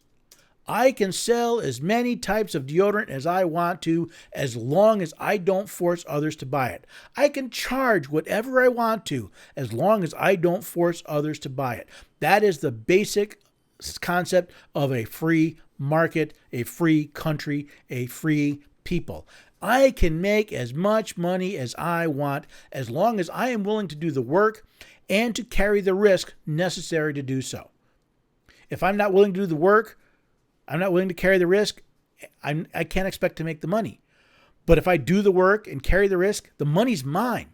I can sell as many types of deodorant as I want to, as long as I don't force others to buy it. I can charge whatever I want to, as long as I don't force others to buy it. That is the basic concept of a free market, a free country, a free people. I can make as much money as I want as long as I am willing to do the work and to carry the risk necessary to do so. If I'm not willing to do the work, I'm not willing to carry the risk, I can't expect to make the money. But if I do the work and carry the risk, the money's mine.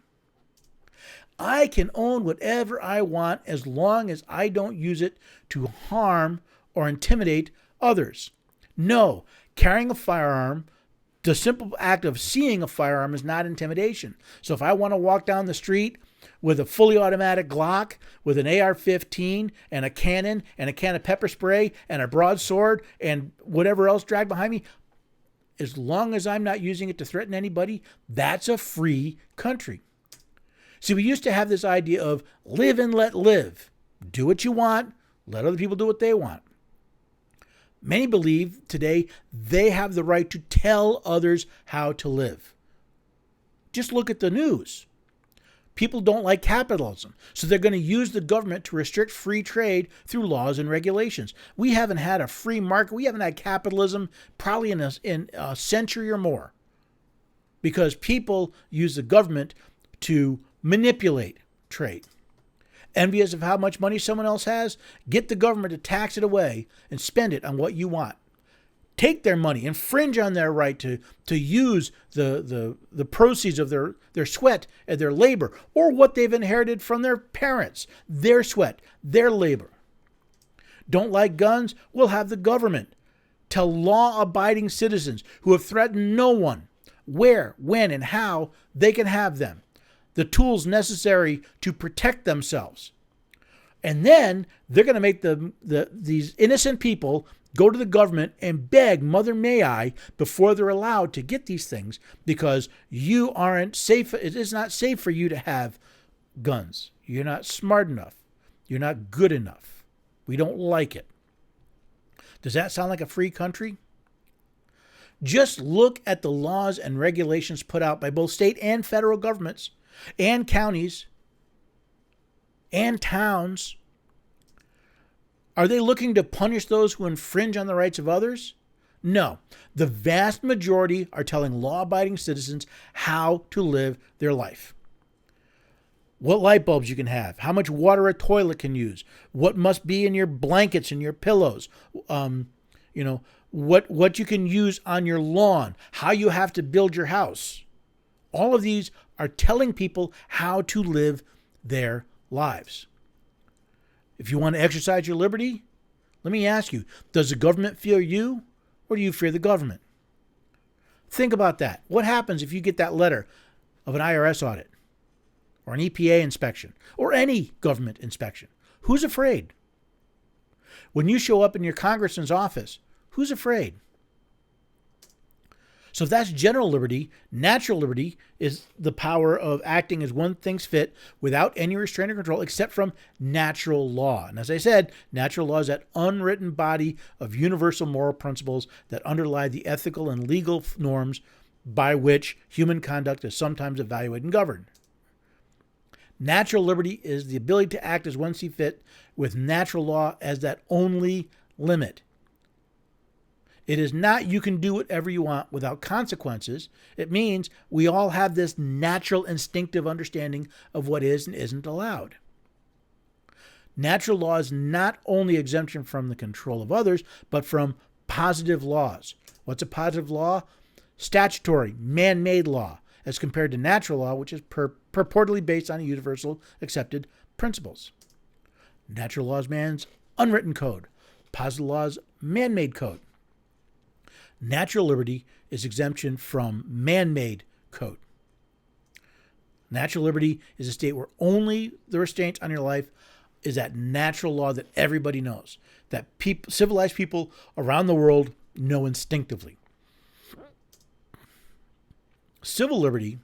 I can own whatever I want as long as I don't use it to harm or intimidate others. No, carrying a firearm, the simple act of seeing a firearm is not intimidation. So if I want to walk down the street with a fully automatic Glock, with an AR-15 and a cannon and a can of pepper spray and a broadsword and whatever else dragged behind me, as long as I'm not using it to threaten anybody, that's a free country. See, we used to have this idea of live and let live. Do what you want, let other people do what they want. Many believe today they have the right to tell others how to live. Just look at the news. People don't like capitalism, so they're going to use the government to restrict free trade through laws and regulations. We haven't had a free market. We haven't had capitalism probably in a century or more, because people use the government to manipulate trade. Envious of how much money someone else has? Get the government to tax it away and spend it on what you want. Take their money, infringe on their right to use the proceeds of their sweat and their labor, or what they've inherited from their parents, their sweat, their labor. Don't like guns? We'll have the government tell law-abiding citizens who have threatened no one where, when, and how they can have them, the tools necessary to protect themselves. And then they're going to make these innocent people go to the government and beg, Mother May I, before they're allowed to get these things, because you aren't safe. It is not safe for you to have guns. You're not smart enough. You're not good enough. We don't like it. Does that sound like a free country? Just look at the laws and regulations put out by both state and federal governments and counties and towns. Are they looking to punish those who infringe on the rights of others? No. The vast majority are telling law-abiding citizens how to live their life. what light bulbs you can have, how much water a toilet can use, what must be in your blankets and your pillows, what you can use on your lawn, how you have to build your house. All of these are telling people how to live their lives. If you want to exercise your liberty, let me ask you, does the government fear you or do you fear the government? Think about that. What happens if you get that letter of an IRS audit or an EPA inspection or any government inspection? Who's afraid? When you show up in your congressman's office, who's afraid? So if that's general liberty, natural liberty is the power of acting as one thinks fit without any restraint or control except from natural law. And as I said, natural law is that unwritten body of universal moral principles that underlie the ethical and legal norms by which human conduct is sometimes evaluated and governed. Natural liberty is the ability to act as one sees fit with natural law as that only limit. It is not you can do whatever you want without consequences. It means we all have this natural instinctive understanding of what is and isn't allowed. Natural law is not only exemption from the control of others, but from positive laws. What's a positive law? Statutory, man-made law, as compared to natural law, which is purportedly based on universal accepted principles. Natural law is man's unwritten code. Positive law is man-made code. Natural liberty is exemption from man-made code. Natural liberty is a state where only the restraint on your life is that natural law that everybody knows, that civilized people around the world know instinctively. Civil liberty,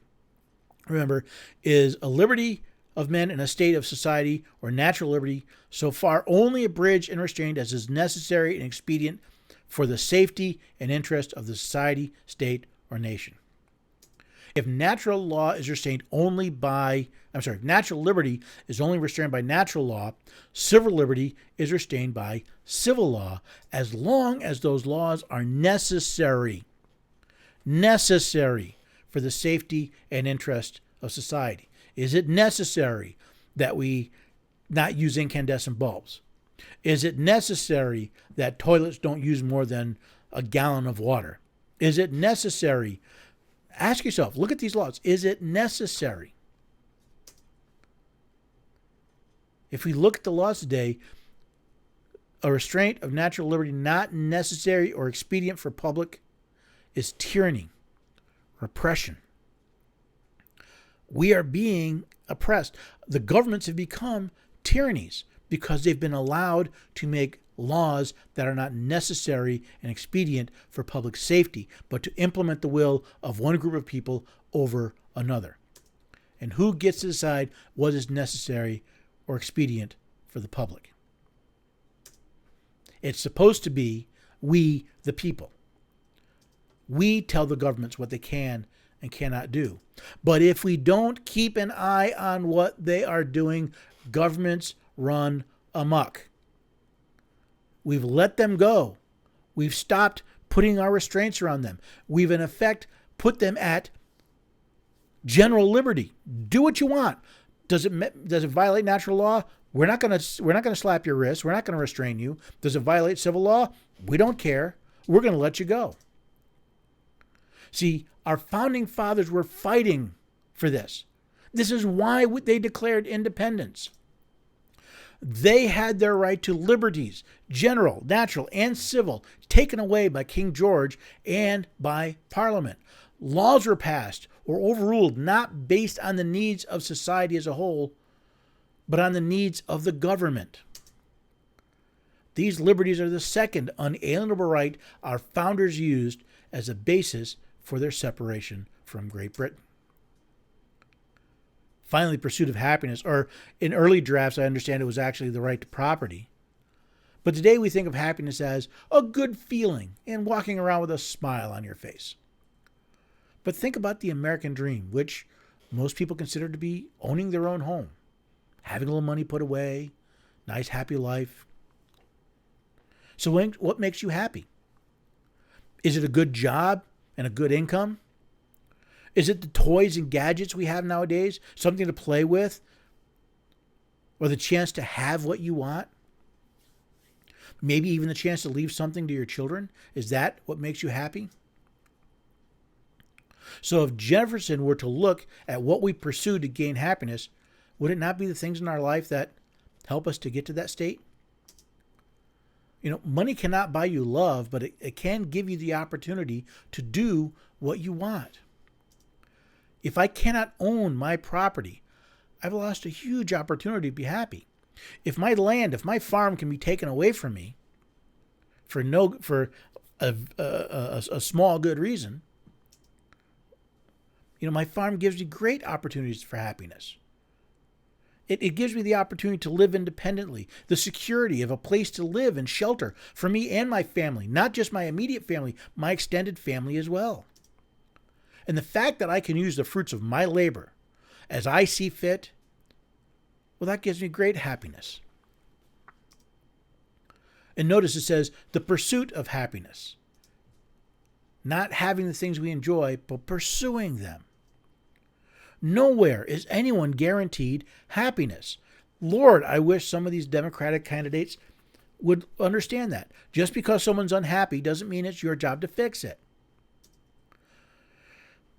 remember, is a liberty of men in a state of society or natural liberty, so far only abridged and restrained as is necessary and expedient for the safety and interest of the society, state, or nation. If natural law is restrained only by, natural liberty is only restrained by natural law, civil liberty is restrained by civil law, as long as those laws are necessary for the safety and interest of society. Is it necessary that we not use incandescent bulbs? Is it necessary that toilets don't use more than a gallon of water? Is it necessary? Ask yourself, look at these laws. Is it necessary? If we look at the laws today, a restraint of natural liberty not necessary or expedient for public is tyranny, repression. We are being oppressed. The governments have become tyrannies because they've been allowed to make laws that are not necessary and expedient for public safety, but to implement the will of one group of people over another. And who gets to decide what is necessary or expedient for the public? It's supposed to be we, the people. We tell the governments what they can and cannot do. But if we don't keep an eye on what they are doing, governments run amok. We've let them go. We've stopped putting our restraints around them. We've, in effect, put them at general liberty. Do what you want. Does it violate natural law? We're not going to slap your wrist. We're not going to restrain you. Does it violate civil law? We don't care. We're going to let you go. See, our founding fathers were fighting for this. This is why they declared independence. They had their right to liberties, general, natural, and civil, taken away by King George and by Parliament. Laws were passed or overruled not based on the needs of society as a whole, but on the needs of the government. These liberties are the second unalienable right our founders used as a basis for their separation from Great Britain. Finally, pursuit of happiness, or in early drafts, I understand it was actually the right to property. But today we think of happiness as a good feeling and walking around with a smile on your face. But think about the American dream, which most people consider to be owning their own home, having a little money put away, nice, happy life. So what makes you happy? Is it a good job and a good income? Is it the toys and gadgets we have nowadays? Something to play with? or the chance to have what you want, maybe even the chance to leave something to your children, is that what makes you happy? So if Jefferson were to look at what we pursue to gain happiness, would it not be the things in our life that help us to get to that state? Money cannot buy you love, but it can give you the opportunity to do what you want. If I cannot own my property, I've lost a huge opportunity to be happy. If my land, if my farm can be taken away from me for a small good reason, my farm gives me great opportunities for happiness. It gives me the opportunity to live independently, the security of a place to live and shelter for me and my family, not just my immediate family, my extended family as well. And the fact that I can use the fruits of my labor as I see fit, well, that gives me great happiness. And notice it says the pursuit of happiness, not having the things we enjoy, but pursuing them. Nowhere is anyone guaranteed happiness. Lord, I wish some of these Democratic candidates would understand that. Just because someone's unhappy doesn't mean it's your job to fix it.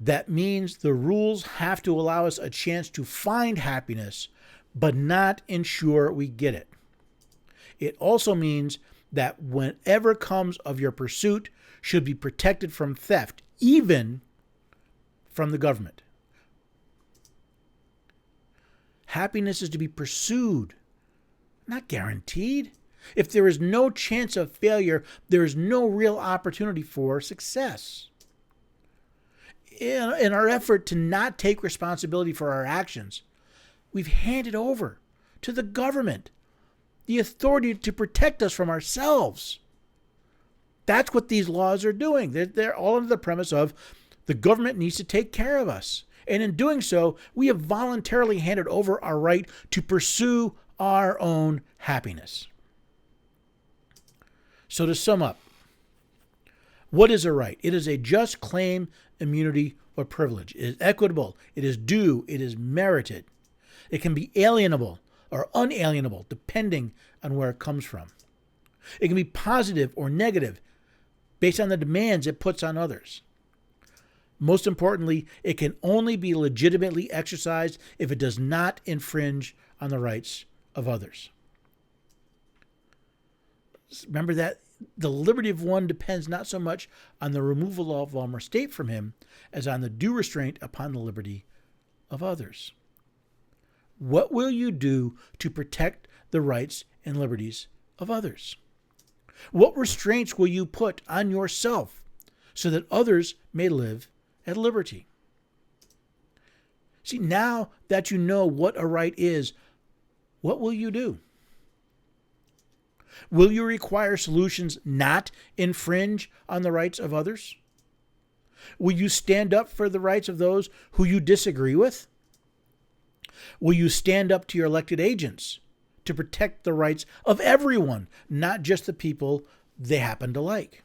That means the rules have to allow us a chance to find happiness, but not ensure we get it. It also means that whatever comes of your pursuit should be protected from theft, even from the government. Happiness is to be pursued, not guaranteed. If there is no chance of failure, there is no real opportunity for success. In our effort to not take responsibility for our actions, we've handed over to the government the authority to protect us from ourselves. That's what these laws are doing. They're all under the premise of the government needs to take care of us. And in doing so, we have voluntarily handed over our right to pursue our own happiness. So to sum up, what is a right? It is a just claim, immunity, or privilege. It is equitable. It is due. It is merited. It can be alienable or unalienable, depending on where it comes from. It can be positive or negative based on the demands it puts on others. Most importantly, it can only be legitimately exercised if it does not infringe on the rights of others. Remember that the liberty of one depends not so much on the removal of law or state from him as on the due restraint upon the liberty of others. What will you do to protect the rights and liberties of others? What restraints will you put on yourself so that others may live at liberty? See, now that you know what a right is, what will you do? Will you require solutions not infringe on the rights of others? Will you stand up for the rights of those who you disagree with? Will you stand up to your elected agents to protect the rights of everyone, not just the people they happen to like?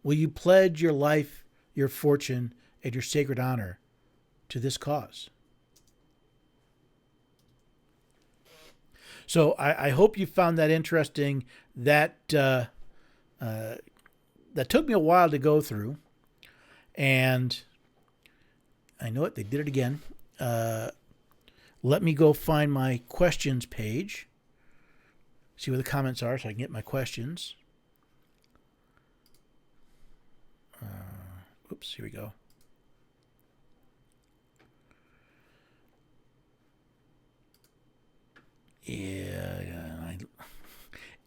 Will you pledge your life, your fortune, and your sacred honor to this cause? So I hope you found that interesting. That took me a while to go through, and I know it. They did it again. Let me go find my questions page. See where the comments are, so I can get my questions. Oops, here we go. Yeah,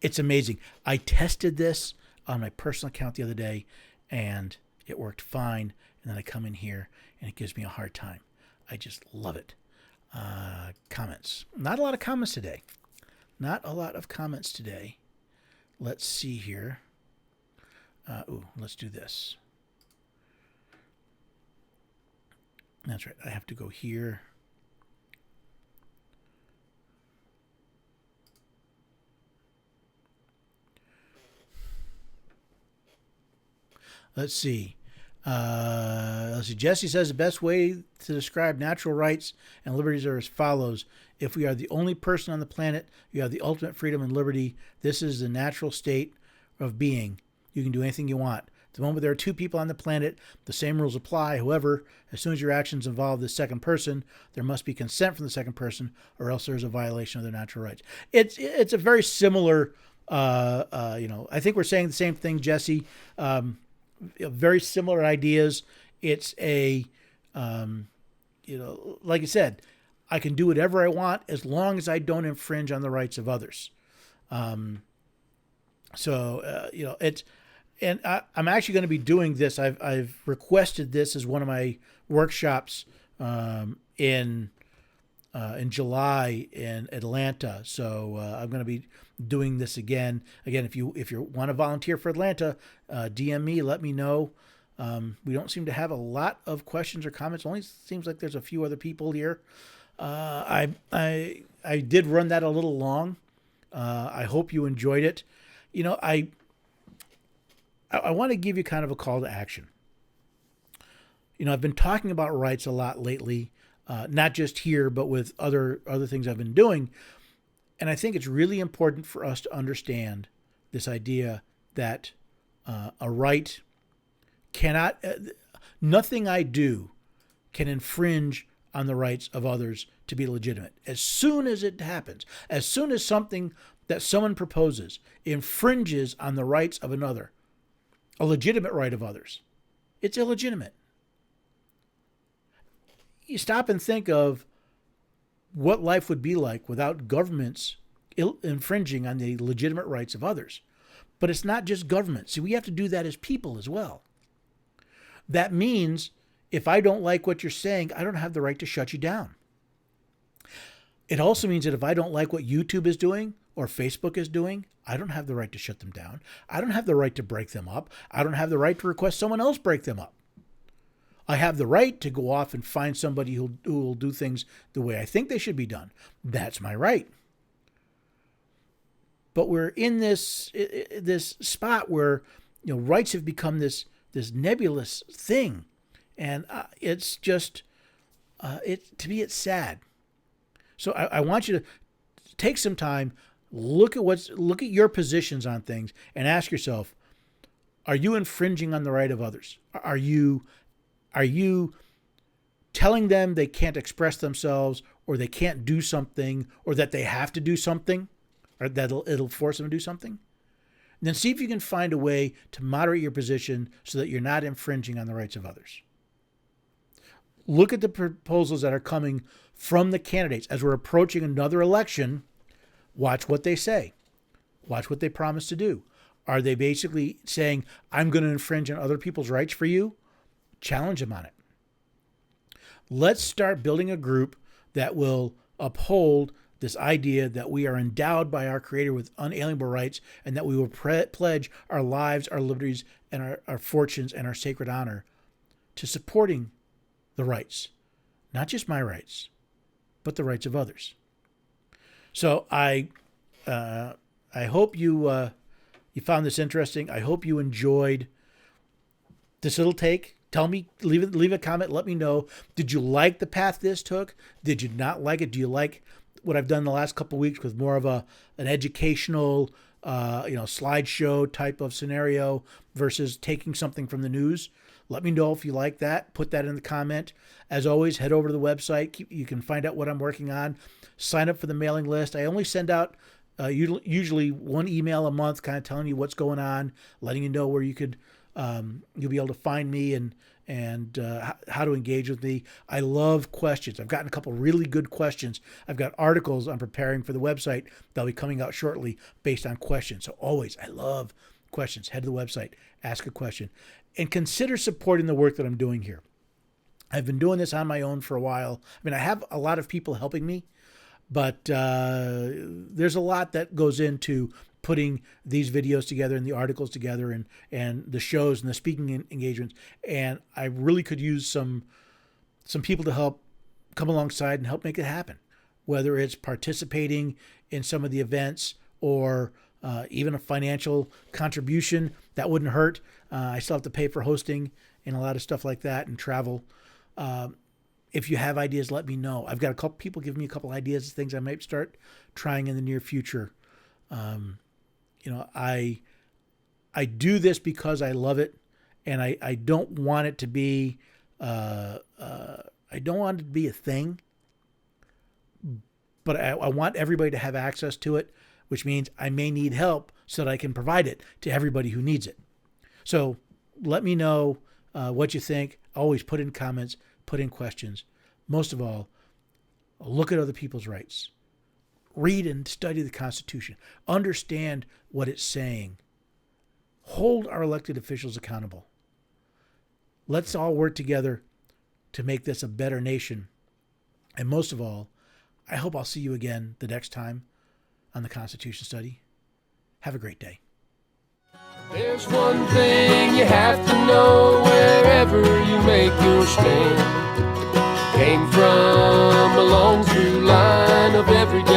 it's amazing. I tested this on my personal account the other day, and it worked fine. And then I come in here, and it gives me a hard time. I just love it. Comments. Not a lot of comments today. Let's see here. Let's do this. That's right. I have to go here. Let's see. Let's see. Jesse says the best way to describe natural rights and liberties are as follows. If we are the only person on the planet, you have the ultimate freedom and liberty. This is the natural state of being. You can do anything you want. The moment there are two people on the planet, the same rules apply. However, as soon as your actions involve the second person, there must be consent from the second person, or else there's a violation of their natural rights. It's a very similar. I think we're saying the same thing, Jesse. Very similar ideas. It's like I said, I can do whatever I want as long as I don't infringe on the rights of others. And I'm actually going to be doing this. I've requested this as one of my workshops in July in Atlanta. So I'm going to be doing this again. Again, if you want to volunteer for Atlanta, DM me, let me know. We don't seem to have a lot of questions or comments. Only seems like there's a few other people here. I did run that a little long. I hope you enjoyed it. I want to give you kind of a call to action. I've been talking about rights a lot lately, not just here, but with other things I've been doing. And I think it's really important for us to understand this idea that a right cannot, nothing I do can infringe on the rights of others to be legitimate. As soon as it happens, as soon as something that someone proposes infringes on the rights of another, a legitimate right of others, it's illegitimate. You stop and think of what life would be like without governments infringing on the legitimate rights of others. But it's not just government. See, we have to do that as people as well. That means if I don't like what you're saying, I don't have the right to shut you down. It also means that if I don't like what YouTube is doing or Facebook is doing, I don't have the right to shut them down. I don't have the right to break them up. I don't have the right to request someone else break them up. I have the right to go off and find somebody who will do things the way I think they should be done. That's my right. But we're in this spot where rights have become this nebulous thing, and it's just to me it's sad. So I want you to take some time, look at your positions on things, and ask yourself: are you infringing on the right of others? Are you telling them they can't express themselves, or they can't do something, or that they have to do something, or that it'll force them to do something? And then see if you can find a way to moderate your position so that you're not infringing on the rights of others. Look at the proposals that are coming from the candidates as we're approaching another election. Watch what they say. Watch what they promise to do. Are they basically saying, I'm going to infringe on other people's rights for you? Challenge them on it. Let's start building a group that will uphold this idea that we are endowed by our Creator with unalienable rights, and that we will pledge our lives, our liberties, and our fortunes and our sacred honor to supporting the rights, not just my rights, but the rights of others. So I hope you found this interesting. I hope you enjoyed this little take. Tell me, leave a comment. Let me know. Did you like the path this took? Did you not like it? Do you like what I've done the last couple of weeks with more of an educational, slideshow type of scenario versus taking something from the news? Let me know if you like that. Put that in the comment. As always, head over to the website. You can find out what I'm working on. Sign up for the mailing list. I only send out usually one email a month, kind of telling you what's going on, letting you know where you could you'll be able to find me and how to engage with me. I love questions. I've gotten a couple really good questions. I've got articles I'm preparing for the website that'll be coming out shortly based on questions. So always, I love questions. Head to the website, ask a question, and consider supporting the work that I'm doing here. I've been doing this on my own for a while. I mean, I have a lot of people helping me, but there's a lot that goes into putting these videos together and the articles together and the shows and the speaking engagements. And I really could use some people to help come alongside and help make it happen, whether it's participating in some of the events or even a financial contribution. That wouldn't hurt. I still have to pay for hosting and a lot of stuff like that, and travel. If you have ideas, let me know. I've got a couple people give me a couple ideas of things I might start trying in the near future. I do this because I love it, and I don't want it to be I don't want it to be a thing, but I want everybody to have access to it, which means I may need help so that I can provide it to everybody who needs it. So let me know what you think. Always put in comments, put in questions. Most of all, look at other people's rights. Read and study the Constitution. Understand what it's saying. Hold our elected officials accountable. Let's all work together to make this a better nation. And most of all, I hope I'll see you again the next time on the Constitution Study. Have a great day. There's one thing you have to know wherever you make your stand. Came from a long through line of everyday